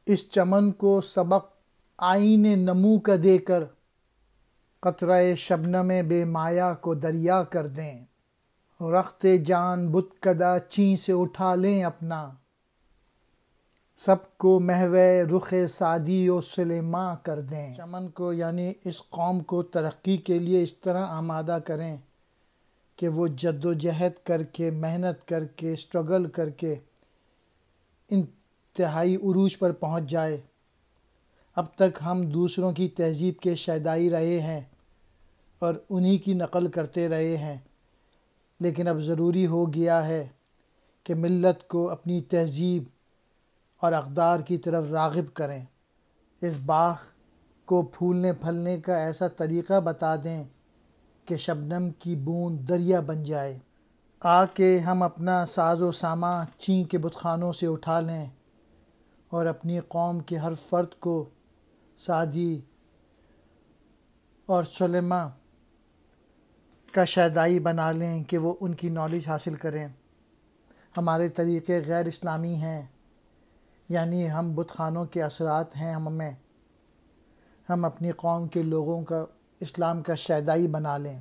اس چمن کو سبق آئین نمو کا دے کر قطرہ شبنم بے مایا کو دریا کر دیں، رخت جان بت کدہ چین سے اٹھا لیں اپنا، سب کو محو رخ سعدی و سلیماں کر دیں۔ چمن کو یعنی اس قوم کو ترقی کے لیے اس طرح آمادہ کریں کہ وہ جد و جہد کر کے، محنت کر کے، اسٹرگل کر کے انتہائی عروج پر پہنچ جائے۔ اب تک ہم دوسروں کی تہذیب کے شیدائی رہے ہیں اور انہی کی نقل کرتے رہے ہیں، لیکن اب ضروری ہو گیا ہے کہ ملت کو اپنی تہذیب اور اقدار کی طرف راغب کریں، اس باغ کو پھولنے پھلنے کا ایسا طریقہ بتا دیں کہ شبنم کی بوند دریا بن جائے۔ آ کے ہم اپنا ساز و سامان چین کے بت خانوں سے اٹھا لیں اور اپنی قوم کے ہر فرد کو سعدی اور سلیماں کا شیدائی بنا لیں کہ وہ ان کی نالج حاصل کریں۔ ہمارے طریقے غیر اسلامی ہیں، یعنی ہم بت خانوں کے اثرات ہیں ہم اپنی قوم کے لوگوں کا اسلام کا شیدائی بنا لیں۔